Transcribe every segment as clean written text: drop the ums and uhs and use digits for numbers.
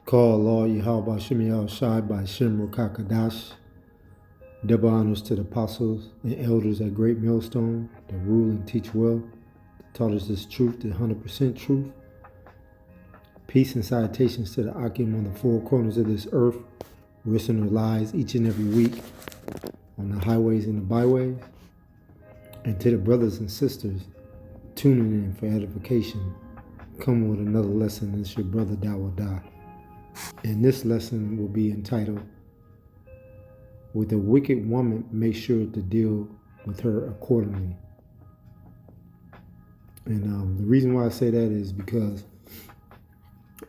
Call Law Yahweh Shemiel Shai by Shem Kadash. Double honors to the apostles and elders at Great Millstone that rule and teach well, that taught us this truth, the 100% truth. Peace and salutations to the Akim on the four corners of this earth, risking their lives each and every week on the highways and the byways. And to the brothers and sisters tuning in for edification, come with another lesson. It's your brother Dawadah. And this lesson will be entitled, With a Wicked Woman, Make Sure to Deal with Her Accordingly. And the reason why I say that is because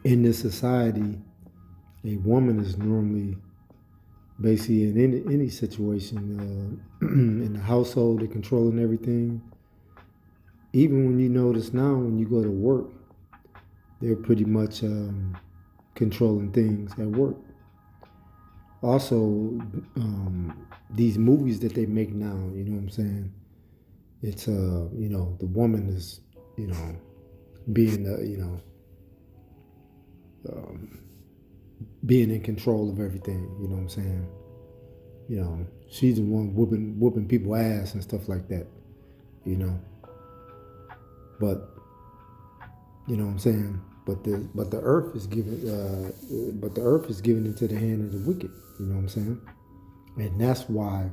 in this society, a woman is normally basically in any situation, in the household, they're controlling everything. Even when you notice now, when you go to work, they're pretty much controlling things at work. Also, these movies that they make now, you know what I'm saying? It's, the woman is, being, being in control of everything, you know what I'm saying? She's the one whooping people ass and stuff like that, But, you know what I'm saying? But the earth is given into the hand of the wicked, you know what I'm saying? And that's why,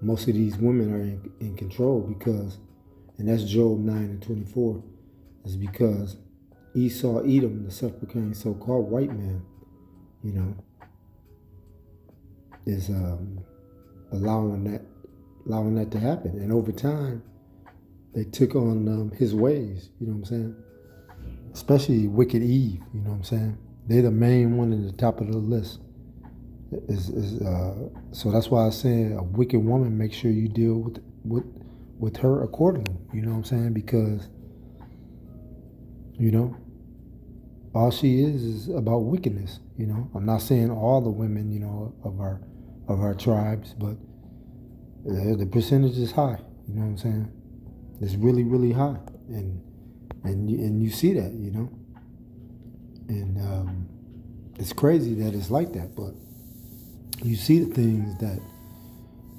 most of these women are in control because, and that's Job 9:24, is because Esau, Edom, the self-proclaimed so-called white man, is allowing that to happen. And over time, they took on his ways, you know what I'm saying? Especially wicked Eve, you know what I'm saying? They're the main one at the top of the list. So that's why I say a wicked woman, make sure you deal with her accordingly, you know what I'm saying? Because, all she is about wickedness, I'm not saying all the women, of our tribes, but the percentage is high, you know what I'm saying? It's really, really high, and you see that, and it's crazy that it's like that. But you see the things that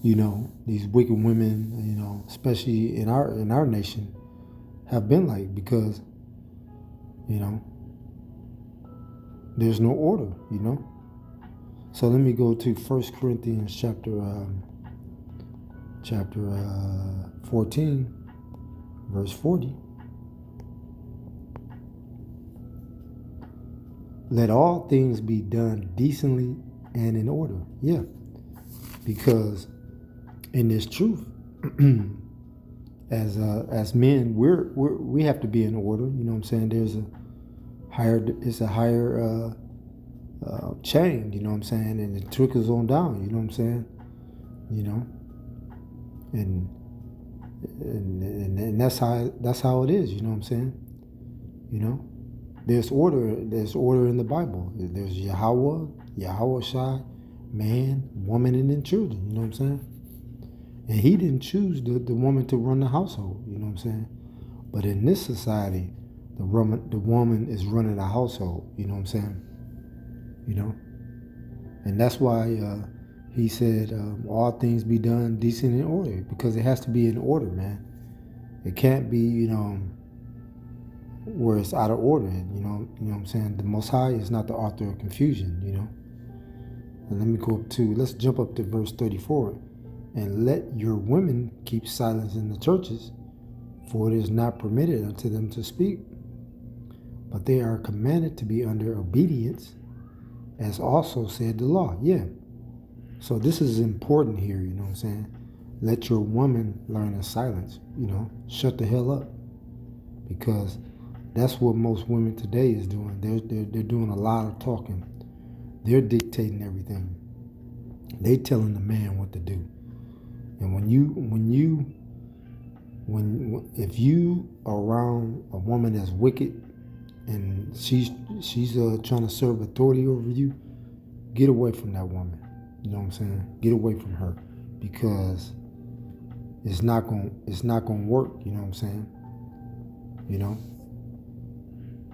these wicked women, especially in our nation, have been like, because there's no order, So let me go to 1 Corinthians chapter 14. Verse 40. Let all things be done decently and in order. Yeah. Because in this truth, as men, we have to be in order. You know what I'm saying? There's a higher chain. You know what I'm saying? And it trickles on down. You know what I'm saying? And that's how it is, you know what I'm saying? There's order in the Bible. There's Yahweh Shai, man, woman, and then children, you know what I'm saying? And he didn't choose the woman to run the household, you know what I'm saying? But in this society, the woman is running the household, you know what I'm saying? And that's why he said, all things be done decent in order, because it has to be in order, man. It can't be, where it's out of order, you know what I'm saying? The Most High is not the author of confusion, And let me go let's jump up to verse 34. And let your women keep silence in the churches, for it is not permitted unto them to speak, but they are commanded to be under obedience, as also said the law. Yeah. So this is important here, you know what I'm saying? Let your woman learn in silence, shut the hell up. Because that's what most women today is doing. They're doing a lot of talking. They're dictating everything. They telling the man what to do. And if you are around a woman that's wicked and she's trying to serve authority over you, get away from that woman. You know what I'm saying? Get away from her, because it's not gonna work, you know what I'm saying?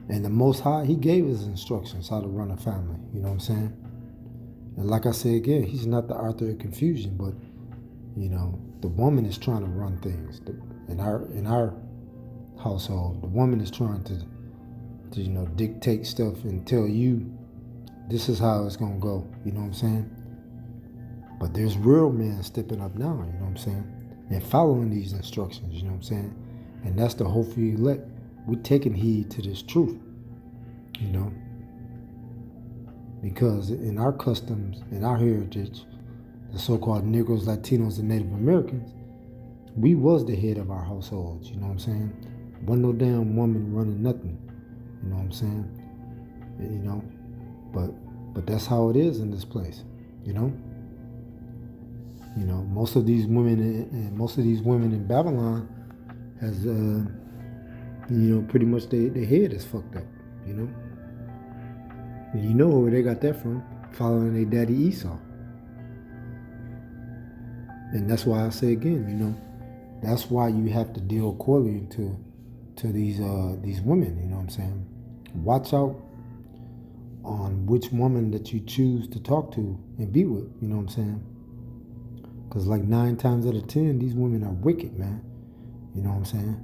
And the Most High, he gave us instructions how to run a family. You know what I'm saying? And like I said again, he's not the author of confusion, but the woman is trying to run things. In our household, the woman is trying to dictate stuff and tell you this is how it's gonna go. You know what I'm saying? But there's real men stepping up now. You know what I'm saying? And following these instructions. You know what I'm saying? And that's the hope for you elect. We're taking heed to this truth. Because in our customs, in our heritage, the so-called Negroes, Latinos, and Native Americans, we was the head of our households. You know what I'm saying? Wasn't no damn woman running nothing. You know what I'm saying? But that's how it is in this place. Most of these women in Babylon has pretty much their head is fucked up. And you know where they got that from, following their daddy Esau. And that's why I say again, that's why you have to deal accordingly to these women. You know what I'm saying? Watch out on which woman that you choose to talk to and be with. You know what I'm saying? Because like 9 times out of 10, these women are wicked, man. You know what I'm saying?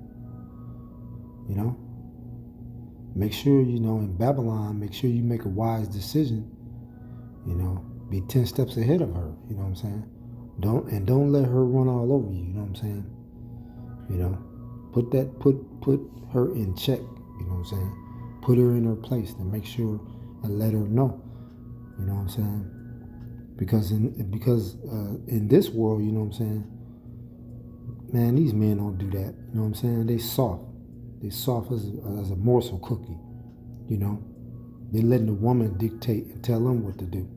Make sure, in Babylon, make sure you make a wise decision. Be 10 steps ahead of her. You know what I'm saying? Don't let her run all over you. You know what I'm saying? Put her in check. You know what I'm saying? Put her in her place and make sure and let her know. You know what I'm saying? Because in this world, you know what I'm saying, man, these men don't do that. You know what I'm saying? They soft. They soft as a morsel cookie. They letting the woman dictate and tell them what to do.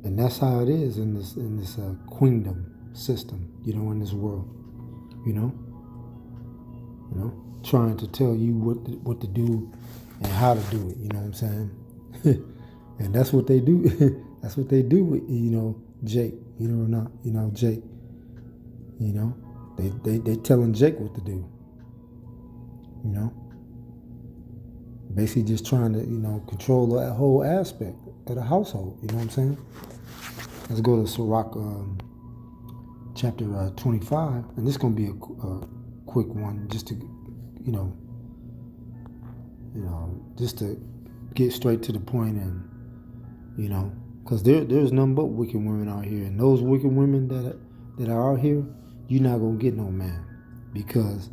And that's how it is in this queendom system. In this world. Trying to tell you what to do and how to do it. You know what I'm saying? And that's what they do. That's what they do with Jake. Jake. They telling Jake what to do. Basically just trying to control that whole aspect of the household. You know what I'm saying? Let's go to Sirach chapter 25, and this is gonna be a quick one, just to just to get straight to the point, and because there's nothing but wicked women out here, and those wicked women that are out here, you're not gonna get no man, because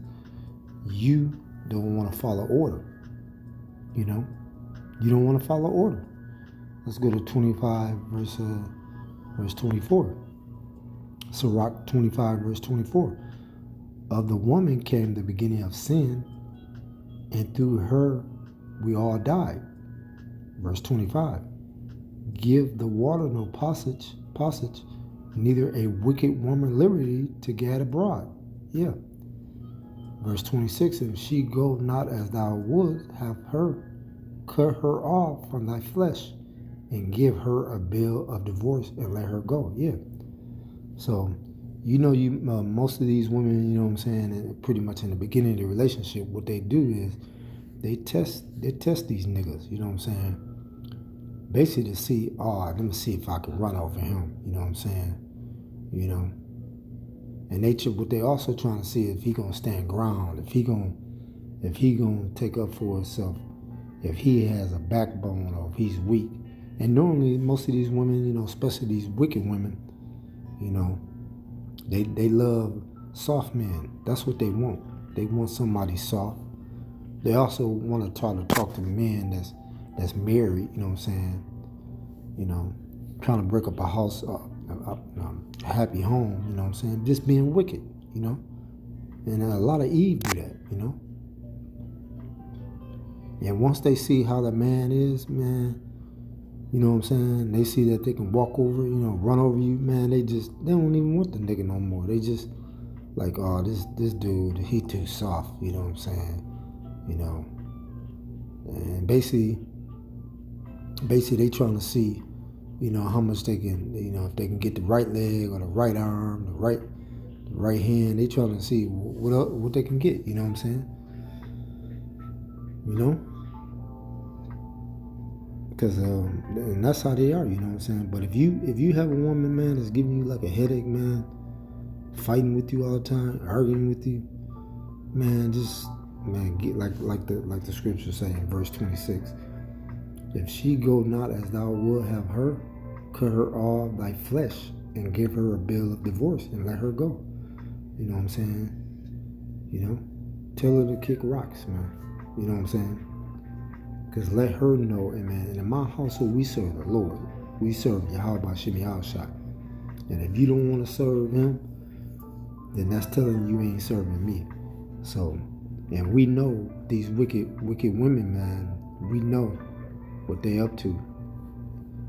you don't want to follow order. You don't want to follow order. Let's go to 25 verse 24. Sirach 25 verse 24. Of the woman came the beginning of sin, and through her we all died. Verse 25. Give the water no passage, neither a wicked woman liberty to gad abroad. Yeah. Verse 26. If she go not as thou wouldst have her, cut her off from thy flesh, and give her a bill of divorce and let her go. Yeah. So, most of these women, you know what I'm saying, pretty much in the beginning of the relationship, what they do is they test these niggas, you know what I'm saying? Basically to see, let me see if I can run over him, you know what I'm saying? And what they also trying to see if he gonna stand ground, if he gonna take up for himself, if he has a backbone or if he's weak. And normally most of these women, especially these wicked women, they love soft men. That's what they want. They want somebody soft. They also want to try to talk to men that's married, you know what I'm saying? Trying to break up a house, a happy home, you know what I'm saying? Just being wicked, And a lot of Eve do that, And once they see how the man is, man, you know what I'm saying? They see that they can walk over, run over you, man. They don't even want the nigga no more. They just like, this dude, he too soft, you know what I'm saying? And basically they trying to see, how much they can, if they can get the right leg or the right arm, the right hand. They trying to see what they can get, you know what I'm saying? you know, because and that's how they are, you know what I'm saying. But if you have a woman, man, that's giving you like a headache, man, fighting with you all the time, arguing with you, man, just man, get like the scriptures say in verse 26. If she go not as thou wilt have her, cut her off thy flesh and give her a bill of divorce and let her go. You know what I'm saying? You know, tell her to kick rocks, man. You know what I'm saying? Because let her know, amen. And in my household, we serve the Lord. We serve Yahweh Bashim Yahushua. And if you don't want to serve him, then that's telling you ain't serving me. So, and we know these wicked women, man. We know what they up to.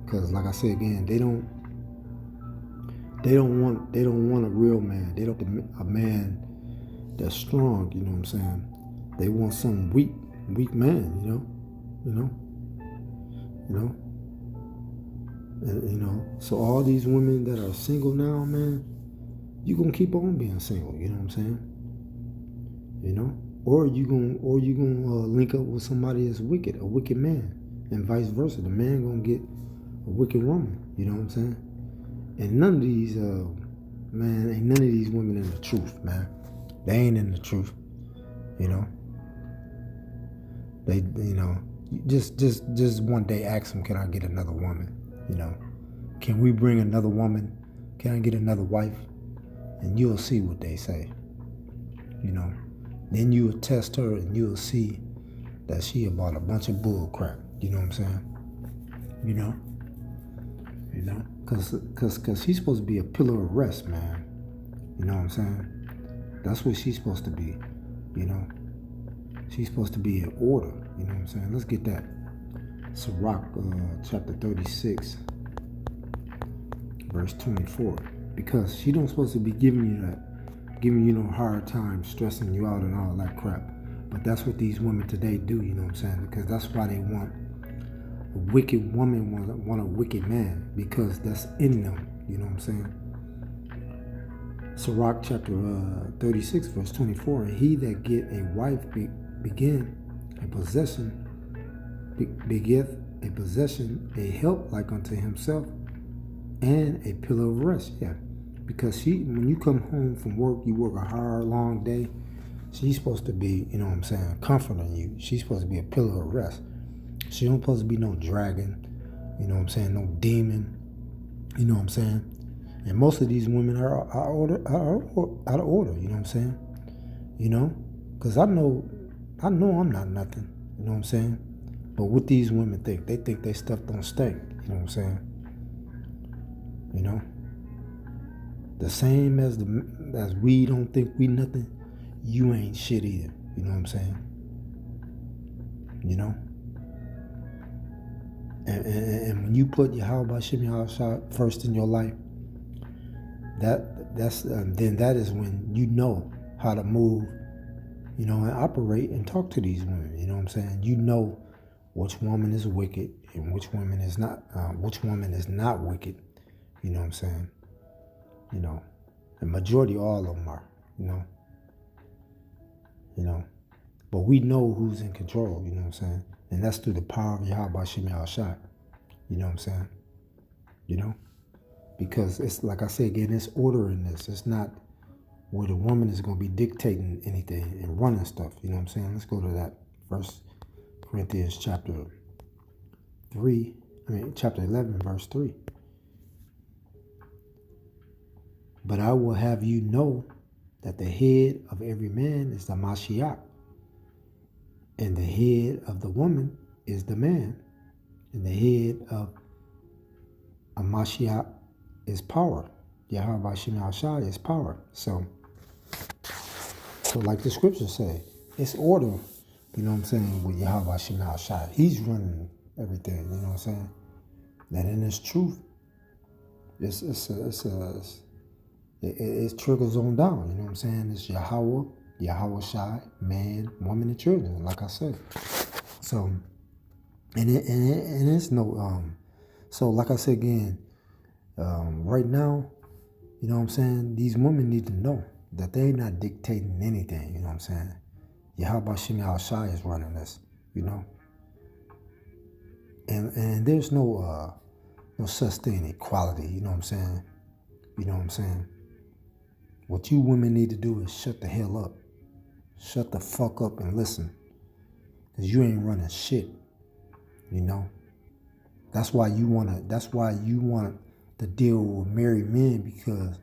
Because, like I said again, they don't want a real man. They don't want a man that's strong. You know what I'm saying? They want some weak man. So all these women that are single now, man, you gonna keep on being single. You know what I'm saying? You know, or you gonna link up with somebody that's wicked, a wicked man, and vice versa. The man gonna get a wicked woman. You know what I'm saying? And none of these women in the truth, man. They ain't in the truth. You know. They, just one day ask them, can I get another woman? You know, can we bring another woman? Can I get another wife? And you'll see what they say. You know, then you'll test her and you'll see that she about a bunch of bull crap. You know what I'm saying? You know, cause she's supposed to be a pillar of rest, man. You know what I'm saying? That's what she's supposed to be. You know. She's supposed to be in order, you know what I'm saying? Let's get that. Sirach, chapter 36, verse 24. Because she don't supposed to be giving you no hard time, stressing you out and all that crap. But that's what these women today do, you know what I'm saying? Because that's why they want a wicked woman, want a wicked man, because that's in them, you know what I'm saying? Sirach, chapter 36, verse 24. And he that get a wife begetteth a possession, a help like unto himself, and a pillar of rest. Yeah, because when you come home from work, you work a hard, long day. She's supposed to be, you know what I'm saying, comforting you. She's supposed to be a pillar of rest. She don't supposed to be no dragon, you know what I'm saying, no demon, you know what I'm saying. And most of these women are out of order, you know what I'm saying, you know, because I know I'm not nothing, you know what I'm saying? But what these women think, they think their stuff don't stink, you know what I'm saying? You know? The same as we don't think we nothing, you ain't shit either, you know what I'm saying? You know? And when you put Yahweh Bashim Yahushua first in your life, then that is when you know how to move, you know, and operate and talk to these women. You know what I'm saying? You know which woman is wicked and which woman is not. Which woman is not wicked. You know what I'm saying? You know, the majority, all of them are. You know. You know, but we know who's in control. You know what I'm saying? And that's through the power of Yahweh Bashim Yahushua. You know what I'm saying? You know, because it's like I say again, it's order in this. It's not where the woman is going to be dictating anything and running stuff. You know what I'm saying? Let's go to that. 1 Corinthians chapter 11, verse 3. But I will have you know that the head of every man is the Mashiach, and the head of the woman is the man, and the head of a Mashiach is power. Yahweh Bashim Yahushua is power. So like the scriptures say, it's order, you know what I'm saying, with Yahweh Bashim Yahushua. He's running everything, you know what I'm saying? That in this truth, it trickles on down, you know what I'm saying? It's Yahweh Shai, man, woman, and children, like I said. So, and it's no, so like I said again, right now, you know what I'm saying, these women need to know that they're not dictating anything, you know what I'm saying? Yahweh Bashim Yahushua is running this. you know. And there's no such thing as equality, you know what I'm saying? You know what I'm saying? What you women need to do is shut the hell up. Shut the fuck up and listen. Cause you ain't running shit, you know. That's why you want to deal with married men because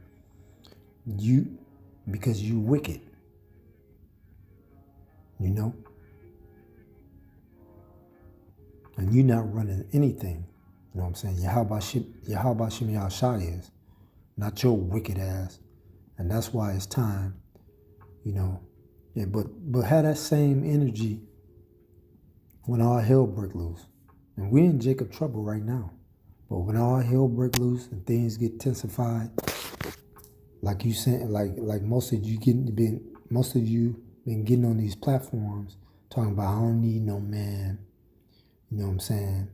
you wicked, you know. And you're not running anything, you know what I'm saying? Yahweh Shem Yahshai is, not your wicked ass. And that's why it's time, you know. Yeah, but have that same energy when all hell break loose. And we're in Jacob trouble right now. But when all hell break loose and things get intensified, like you said, like most of you been getting on these platforms talking about I don't need no man. You know what I'm saying?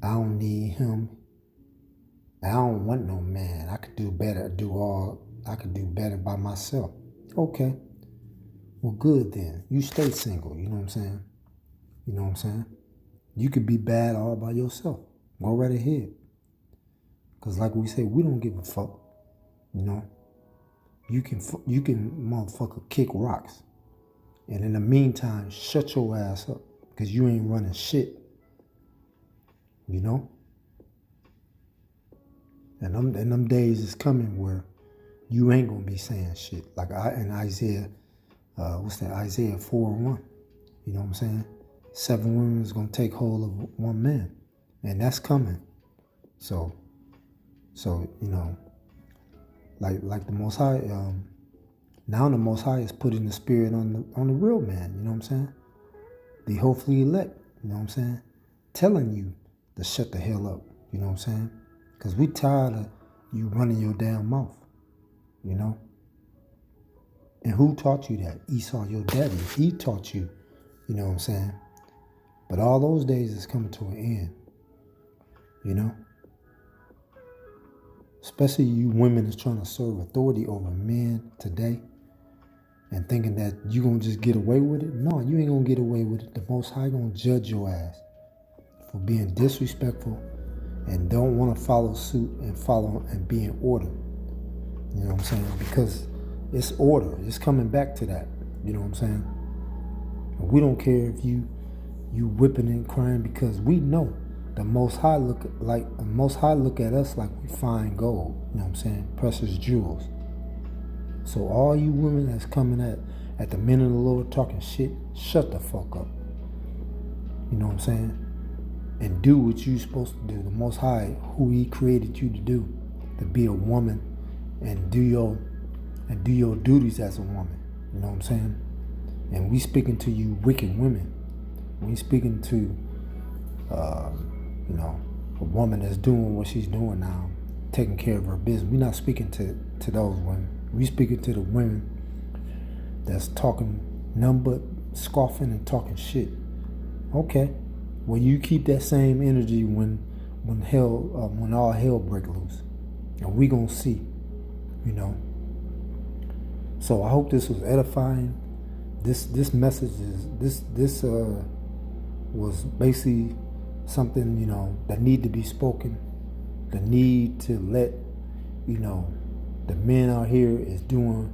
I don't need him. I don't want no man. I could do better. I could do better by myself. Okay. Well, good then. You stay single. You know what I'm saying? You know what I'm saying? You could be bad all by yourself. Go right ahead. Because like we say, we don't give a fuck. You know? You can motherfucker kick rocks. And in the meantime, shut your ass up. Because you ain't running shit. You know? And them days is coming where you ain't going to be saying shit. Like in Isaiah, Isaiah 4:1. You know what I'm saying? 7 women is going to take hold of 1 man. And that's coming. So you know, like the Most High, now the Most High is putting the spirit on the real man, you know what I'm saying? The hopefully elect, you know what I'm saying? Telling you to shut the hell up, you know what I'm saying? Because we tired of you running your damn mouth, you know? And who taught you that? Esau, your daddy, he taught you, you know what I'm saying? But all those days is coming to an end, you know? Especially you women that's trying to serve authority over men today and thinking that you going to just get away with it. No, you ain't going to get away with it. The Most High going to judge your ass for being disrespectful and don't want to follow suit and be in order. You know what I'm saying? Because it's order. It's coming back to that. You know what I'm saying? And we don't care if you whipping and crying because we know the Most High look at us like we fine gold. You know what I'm saying? Precious jewels. So all you women that's coming at the men of the Lord talking shit, shut the fuck up. You know what I'm saying? And do what you're supposed to do. The Most High, who He created you to do, to be a woman and do your duties as a woman. You know what I'm saying? And we speaking to you wicked women. We speaking to you know, a woman that's doing what she's doing now, taking care of her business. We're not speaking to those women. We speaking to the women that's talking none but scoffing and talking shit. Okay. Well, you keep that same energy when all hell break loose. And we gonna see, you know. So I hope this was edifying. This message was basically something, you know, that need to be spoken. The need to let, you know, the men out here is doing,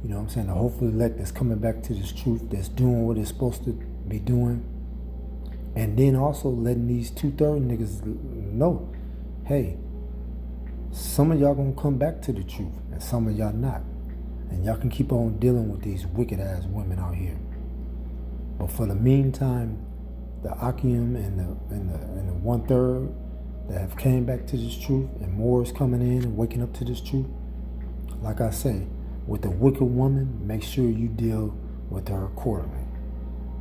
you know what I'm saying, the hopefully elect that's coming back to this truth, that's doing what it's supposed to be doing. And then also letting these 2/3 niggas know, hey, some of y'all gonna come back to the truth and some of y'all not. And y'all can keep on dealing with these wicked ass women out here. But for the meantime, the Akim and the 1/3 that have came back to this truth, and more is coming in and waking up to this truth. Like I say, with the wicked woman, make sure you deal with her accordingly.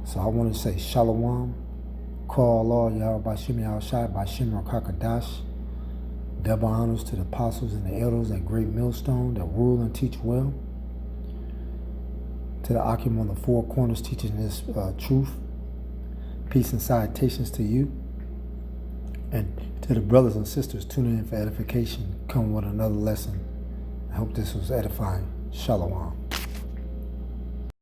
So I want to say Shalom, call Allah Yahweh Bashim Yahushai Bashim Rakakadash. Double honors to the apostles and the elders at Great Millstone that rule and teach well. To the Akim on the 4 corners teaching this truth. Peace and salutations to you. And to the brothers and sisters tuning in for edification, come with another lesson. I hope this was edifying. Shalom.